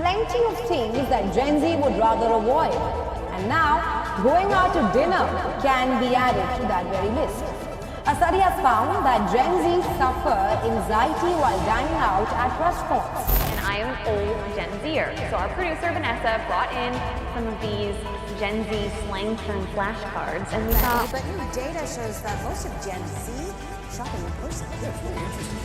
plenty of things that Gen Z would rather avoid. And now, going out to dinner can be added to that very list. A study has found that Gen Z suffer anxiety while dining out at restaurants. And I am an old Gen Zer. So our producer Vanessa brought in some of these Gen Z slang term flashcards, and we thought. But new data shows that most of Gen Z shopping in person. Yeah, it's really interesting.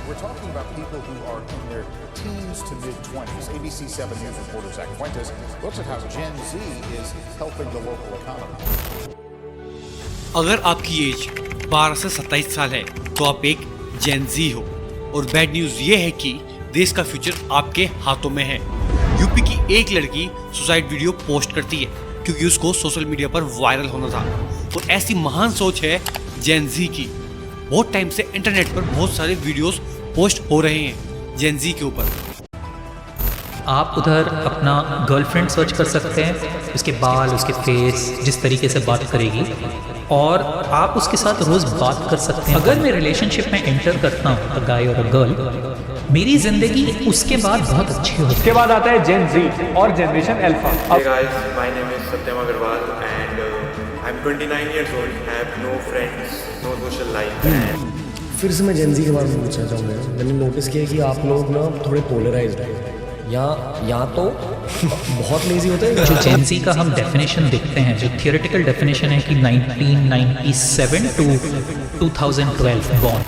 We're talking about people who are in their teens to mid-20s. ABC 7 News reporter Zach Fuentes looks at how Gen Z is helping the local economy. अगर आपकी as 12 से 27 साल है तो आप एक जेन जी हो, और बैड न्यूज ये है कि देश का फ्यूचर आपके हाथों में है। यूपी की एक लड़की सुसाइड वीडियो पोस्ट करती है क्योंकि उसको सोशल मीडिया पर वायरल होना था, और ऐसी महान सोच है जेन जी की। बहुत टाइम से इंटरनेट पर बहुत सारे वीडियोस पोस्ट हो रहे हैं जेन जी के ऊपर। आप उधर अपना गर्लफ्रेंड सर्च कर सकते हैं, उसके बाल, उसके फेस, जिस तरीके से बात करेगी, और आप उसके साथ रोज़ बात कर सकते हैं। अगर मैं रिलेशनशिप में एंटर करता हूँ, अ गाय और अ गर्ल, मेरी ज़िंदगी उसके बाद बहुत अच्छी होती है। उसके बाद आता है जेन जी और generation alpha. Hey guys, my name is Satyam Agarwal and I'm 29 years old, have no friends, no social life. फिर से मैं जेन जी के बारे में पूछना चाहूँगा। मैंने नोटिस किया कि आप लोग ना थोड़े पोलराइज्ड हैं, या तो बहुत लेजी होते हैं। जो जेन जी का हम डेफिनेशन देखते हैं, जो थियोरेटिकल डेफिनेशन है कि 1997 टू 2012 बॉर्न।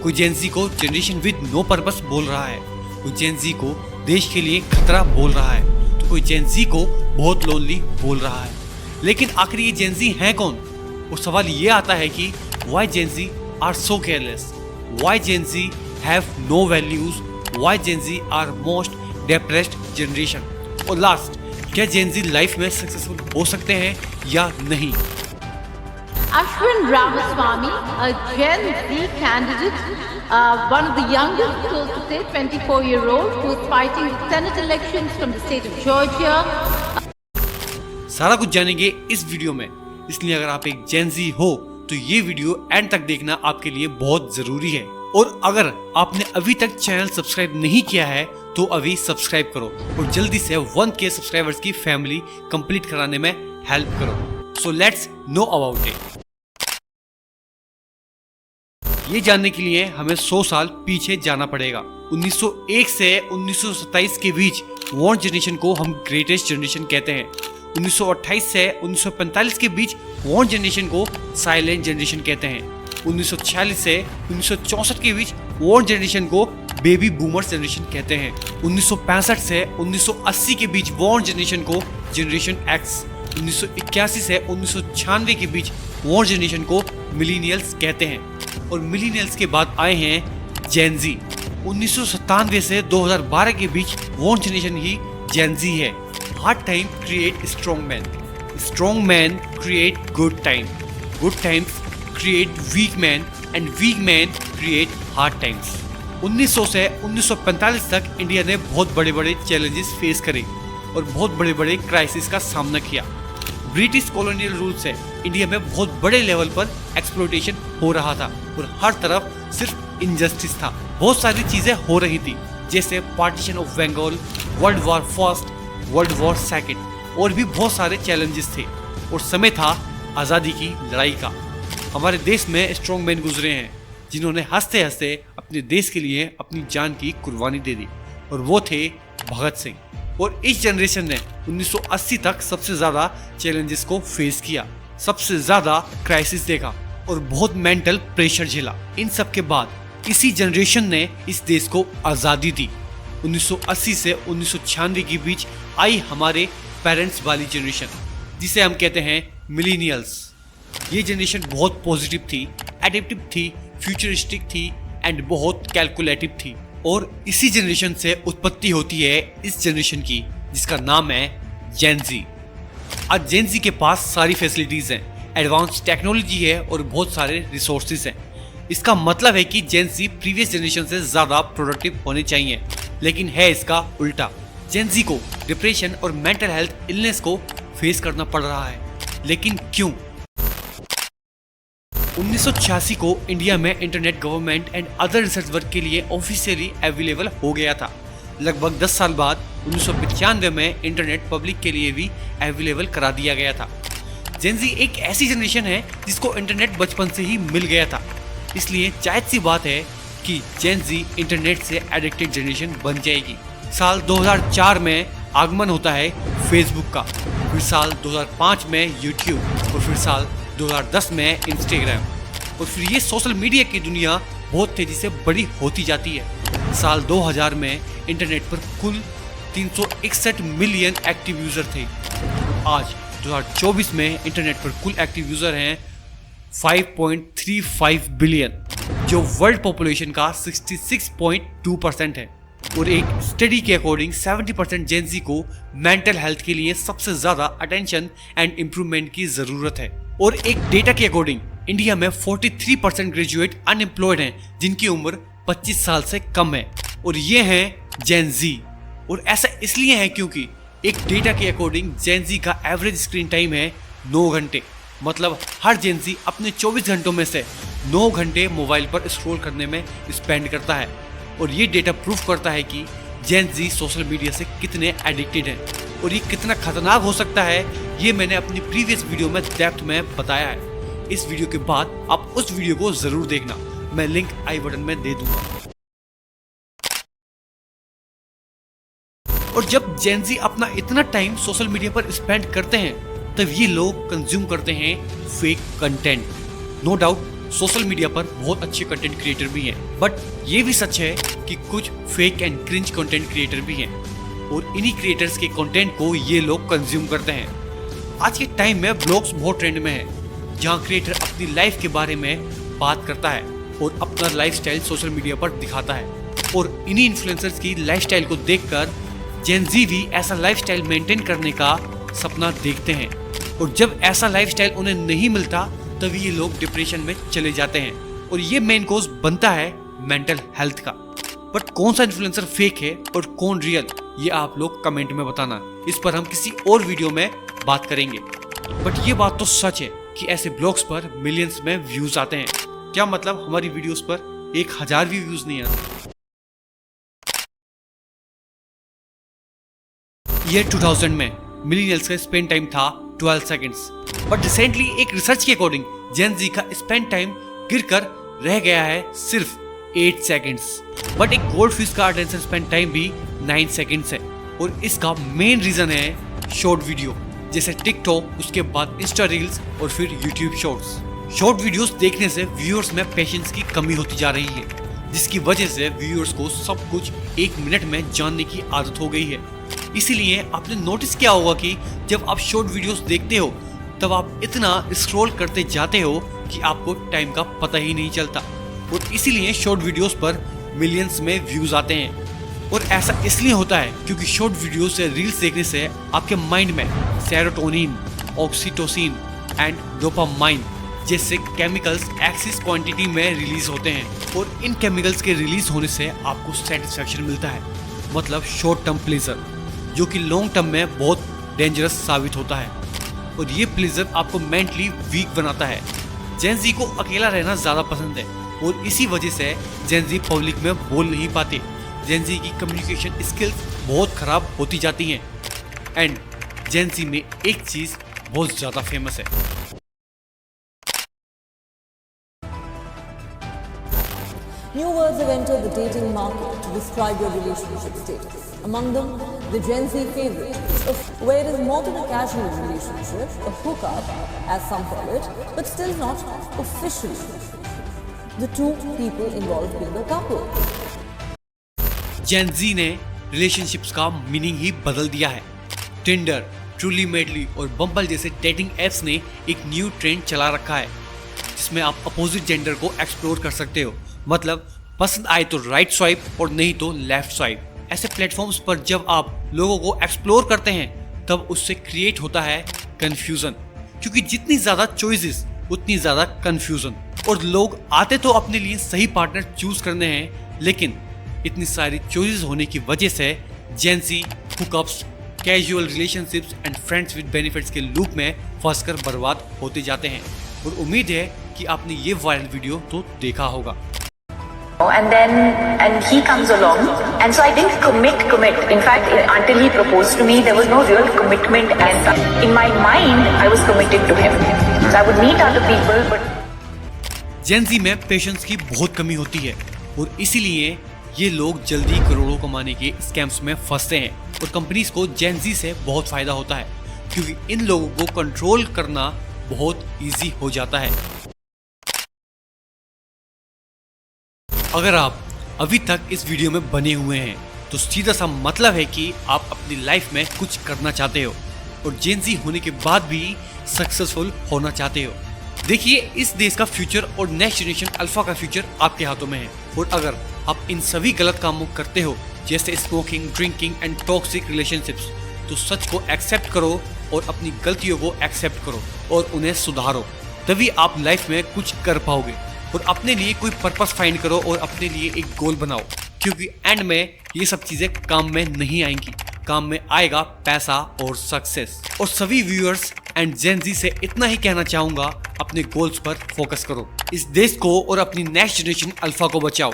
कोई जेन जी को जनरेशन विद नो पर्पस बोल रहा है, कोई जेन जी को देश के लिए खतरा बोल रहा है, तो कोई जेन जी को बहुत लोनली बोल रहा है। लेकिन आखिर ये जेन जी हैं कौन? और सवाल ये आता है कि why Gen Z are so careless, why Gen Z have no values, why Gen Z are most depressed generation, और लास्ट, क्या जेन जी लाइफ में सक्सेसफुल हो सकते हैं या नहीं? Ashwin Ramaswamy, a Gen Z candidate, one of the youngest till today, 24-year-old, who is fighting the Senate elections from the state of Georgia. सारा कुछ जानेंगे इस वीडियो में, इसलिए अगर आप एक जेन जी हो तो ये वीडियो एंड तक देखना आपके लिए बहुत जरूरी है। और अगर आपने अभी तक चैनल सब्सक्राइब नहीं किया है तो अभी सब्सक्राइब करो और जल्दी से 1K सब्सक्राइबर्स की फैमिली कंप्लीट कराने में हेल्प करो। So let's know about it. ये जानने के लिए हमें 100 साल पीछे जाना पड़ेगा। 1901 से 1927 के बीच वॉर्न जनरेशन को हम ग्रेटेस्ट जनरेशन कहते हैं। 1928 से 1945 के बीच वॉर्न जनरेशन को साइलेंट जनरेशन कहते हैं। 1946 से 1964 के बीच वॉर्न जनरेशन को बेबी बूमर्स जनरेशन कहते हैं। 1965 से 1980 के बीच वॉर्न जनरेशन को जनरेशन एक्स। 1981 से 1996 के बीच वॉर्न जनरेशन को मिलीनियल्स कहते हैं, और मिलीनियल्स के बाद आए हैं जेन जी। 1997 से 2012 के बीच वॉर्न जनरेशन ही जेन जी है। Hard time create strong man, strong man create good time, good times create weak man, and weak man create hard times. 1900 से 1945 तक इंडिया ने बहुत बड़े बड़े चैलेंजेस फेस करे और बहुत बड़े बड़े क्राइसिस का सामना किया। ब्रिटिश कॉलोनियल रूल से इंडिया में बहुत बड़े लेवल पर एक्सप्लॉयटेशन हो रहा था और हर तरफ सिर्फ इनजस्टिस था। बहुत सारी चीजें हो रही थी, जैसे partition of Bengal, world war first, world war second, और भी बहुत सारे चैलेंजेस थे। और समय था आज़ादी की लड़ाई का। हमारे देश में स्ट्रॉन्ग मैन गुजरे हैं जिन्होंने हंसते हंसते अपने देश के लिए अपनी जान की कुर्बानी दे दी, और वो थे भगत सिंह। और इस जनरेशन ने 1980 तक सबसे ज्यादा चैलेंजेस को फेस किया, सबसे ज्यादा क्राइसिस देखा और बहुत मेंटल प्रेशर झेला। इन सब के बाद इसी जनरेशन ने इस देश को आजादी दी। 1980 से 1996 के बीच आई हमारे पेरेंट्स वाली जनरेशन, जिसे हम कहते हैं मिलीनियल्स। ये जनरेशन बहुत पॉजिटिव थी, एडेप्टिव थी, फ्यूचरिस्टिक थी एंड बहुत कैलकुलेटिव थी। और इसी जनरेशन से उत्पत्ति होती है इस जनरेशन की, जिसका नाम है जेन जी। आज जेन जी के पास सारी फैसिलिटीज हैं, एडवांस टेक्नोलॉजी है और बहुत सारे रिसोर्सेज हैं। इसका मतलब है कि जेन जी प्रीवियस जनरेशन से ज्यादा प्रोडक्टिव होने चाहिए, लेकिन है इसका उल्टा। जेन जी को डिप्रेशन और मेंटल हेल्थ इलनेस को फेस करना पड़ रहा है। लेकिन क्यों? 1986 को इंडिया में internet government and other research work के लिए ऑफिशियली अवेलेबल हो गया था। लगभग 10 साल बाद 1995 में इंटरनेट पब्लिक के लिए भी अवेलेबल करा दिया गया था। जेन ज़ी एक ऐसी जनरेशन है जिसको इंटरनेट बचपन से ही मिल गया था, इसलिए जायज़ सी बात है कि जेन ज़ी इंटरनेट से एडिक्टेड जनरेशन बन जाएगी। साल 2004 में आगमन होता है फेसबुक का, फिर साल 2005 में यूट्यूब और फिर साल 2010 में इंस्टाग्राम, और फिर ये सोशल मीडिया की दुनिया बहुत तेजी से बड़ी होती जाती है। साल 2000 में इंटरनेट पर कुल 361 मिलियन एक्टिव यूजर थे। आज 2024 में इंटरनेट पर कुल एक्टिव यूजर हैं 5.35 बिलियन, जो वर्ल्ड पॉपुलेशन का 66.2% है। और एक स्टडी के अकॉर्डिंग 70% जेन ज़ी को मेंटल हेल्थ के लिए सबसे ज्यादा अटेंशन एंड इम्प्रूवमेंट की जरूरत है। और एक डेटा के अकॉर्डिंग इंडिया में 43% ग्रेजुएट अनएम्प्लॉयड हैं जिनकी उम्र 25 साल से कम है, और ये हैं जेन ज़ी। और ऐसा इसलिए है क्योंकि एक डेटा के अकॉर्डिंग जेन ज़ी का एवरेज स्क्रीन टाइम है 9 घंटे। मतलब हर जेन ज़ी अपने 24 घंटों में से 9 घंटे मोबाइल पर स्क्रॉल करने में स्पेंड करता है। और ये डेटा प्रूफ करता है कि जेन ज़ी सोशल मीडिया से कितने एडिक्टेड हैं और ये कितना खतरनाक हो सकता है, ये मैंने अपनी प्रीवियस वीडियो में डेप्थ में बताया है। इस वीडियो के बाद आप उस वीडियो को जरूर देखना, मैं लिंक आई बटन में दे दूंगा। और जब जेन ज़ी अपना इतना टाइम सोशल मीडिया पर स्पेंड करते हैं तब ये लोग कंज्यूम करते हैं fake content. No doubt social media पर बहुत अच्छे कंटेंट क्रिएटर भी हैं, बट ये भी सच है कि कुछ fake and cringe content creator भी हैं, और इन्हीं क्रिएटर्स के कंटेंट को ये लोग कंज्यूम करते हैं। आज के टाइम में ब्लॉग्स बहुत ट्रेंड में है, जहाँ क्रिएटर अपनी लाइफ के बारे में बात करता है और अपना लाइफस्टाइल सोशल मीडिया पर दिखाता है। और इन्हीं इन्फ्लुएंसर्स की लाइफस्टाइल को देखकर जेन ज़ी भी ऐसा लाइफस्टाइल मेंटेन करने का सपना देखते हैं, और जब ऐसा लाइफस्टाइल उन्हें नहीं मिलता तभी ये लोग डिप्रेशन में चले जाते हैं, और ये मेन कॉज बनता है मेंटल हेल्थ का। बट कौन सा इन्फ्लुएंसर फेक है और कौन रियल, ये आप लोग कमेंट में बताना। इस पर हम किसी और वीडियो में बात करेंगे। बट ये बात तो सच है कि ऐसे ब्लॉग्स पर मिलियंस में व्यूज आते हैं। क्या मतलब हमारी वीडियोस पर 1000 भी व्यूज नहीं आते। ईयर 2000 में मिलियंस का स्पेंड टाइम था 12 सेकंड्स, बट रिसेंटली एक रिसर्च के अकॉर्डिंग जेन ज़ी का स्पेंड टाइम गिरकर रह गया है सिर्फ 8 सेकंड्स। बट एक गोल्ड फिश का अटेंशन स्पेंड टाइम भी 9 सेकंड्स है, और इसका मेन रीजन है शॉर्ट वीडियो, जैसे टिकटॉक, उसके बाद इंस्टा रील्स और फिर यूट्यूब शॉर्ट्स। शॉर्ट वीडियोस देखने से व्यूअर्स में पेशेंस की कमी होती जा रही है, जिसकी वजह से व्यूअर्स को सब कुछ 1 मिनट में जानने की आदत हो गई है। इसीलिए आपने नोटिस किया होगा कि जब आप शॉर्ट वीडियोस देखते हो तब आप इतना स्क्रॉल करते जाते हो कि आपको टाइम का पता ही नहीं चलता, और इसीलिए शॉर्ट वीडियोस पर मिलियंस में व्यूज आते हैं। और ऐसा इसलिए होता है क्योंकि शॉर्ट वीडियो से रील्स देखने से आपके माइंड में सेरोटोनिन, ऑक्सीटोसिन एंड डोपामाइन जैसे केमिकल्स एक्सिस क्वांटिटी में रिलीज होते हैं, और इन केमिकल्स के रिलीज होने से आपको सेटिस्फैक्शन मिलता है, मतलब शॉर्ट टर्म प्लेजर, जो कि लॉन्ग टर्म में बहुत डेंजरस साबित होता है। और ये प्लेजर आपको मेंटली वीक बनाता है। जेन ज़ी को अकेला रहना ज़्यादा पसंद है, और इसी वजह से जेन ज़ी पब्लिक में बोल नहीं पाते। जेन ज़ी की कम्युनिकेशन स्किल्स बहुत ख़राब होती जाती हैं। एंड जेन ज़ी में एक चीज़ बहुत ज़्यादा फेमस है। New words have entered the dating market to describe your relationship status. Among them, the Gen Z favorite, where it is more than a casual relationship, a hookup, as some call it, but still not officially the two people involved being a couple. Gen Z ने relationships का meaning ही बदल दिया है। Tinder, truly medley और बम्बल जैसे dating apps ने एक new trend चला रखा है, जिसमें आप अपोजिट जेंडर को एक्सप्लोर कर सकते हो। मतलब पसंद आए तो राइट स्वाइप और नहीं तो लेफ्ट स्वाइप। ऐसे प्लेटफॉर्म्स पर जब आप लोगों को एक्सप्लोर करते हैं तब उससे क्रिएट होता है कंफ्यूजन, क्योंकि जितनी ज्यादा चॉइसेस उतनी ज्यादा कंफ्यूजन। और लोग आते तो अपने लिए सही पार्टनर चूज करने हैं, लेकिन इतनी सारी चॉइसेस होने की वजह से Gen Z hookups, casual relationships and friends with benefits के लूप में फंसकर बर्बाद होते जाते हैं। और उम्मीद है कि आपने ये वायरल वीडियो तो देखा होगा। And he comes along And so I didn't commit. In fact, until he proposed to me, there was no real commitment, and in my mind, I was committed to him. So I would meet other people, but जेन ज़ी में patience की बहुत कमी होती है और इसीलिए ये लोग जल्दी करोड़ों कमाने के स्कैम्स में फंसते हैं और कंपनीज को जेन ज़ी से बहुत फायदा होता है क्योंकि इन लोगों को कंट्रोल करना बहुत इजी हो जाता है। अगर आप अभी तक इस वीडियो में बने हुए हैं तो सीधा सा मतलब है कि आप अपनी लाइफ में कुछ करना चाहते हो और जेन ज़ी होने के बाद भी सक्सेसफुल होना चाहते हो। देखिए, इस देश का फ्यूचर और नेक्स्ट जनरेशन अल्फा का फ्यूचर आपके हाथों में है और अगर आप इन सभी गलत कामों करते हो जैसे smoking, drinking and toxic relationships, तो सच को एक्सेप्ट करो और अपनी गलतियों को एक्सेप्ट करो और उन्हें सुधारो, तभी आप लाइफ में कुछ कर पाओगे। और अपने लिए कोई पर्पस फाइंड करो और अपने लिए एक गोल बनाओ क्योंकि एंड में ये सब चीजें काम में नहीं आएंगी, काम में आएगा पैसा और सक्सेस। और सभी व्यूअर्स एंड जेन ज़ी से इतना ही कहना चाहूंगा, अपने गोल्स पर फोकस करो, इस देश को और अपनी नेक्स्ट जनरेशन अल्फा को बचाओ।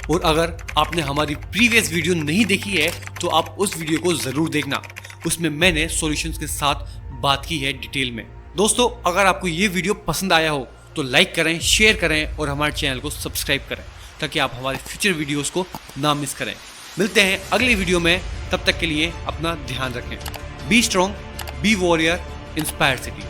और अगर आपने हमारी प्रीवियस वीडियो नहीं देखी है तो आप उस वीडियो को जरूर देखना, उसमें मैंने सॉल्यूशंस के साथ बात की है डिटेल में। दोस्तों, अगर आपको ये वीडियो पसंद आया हो तो लाइक करें, शेयर करें और हमारे चैनल को सब्सक्राइब करें ताकि आप हमारे फ्यूचर वीडियोस को ना मिस करें। मिलते हैं अगली वीडियो में, तब तक के लिए अपना ध्यान रखें। Be strong, be warrior, inspire city.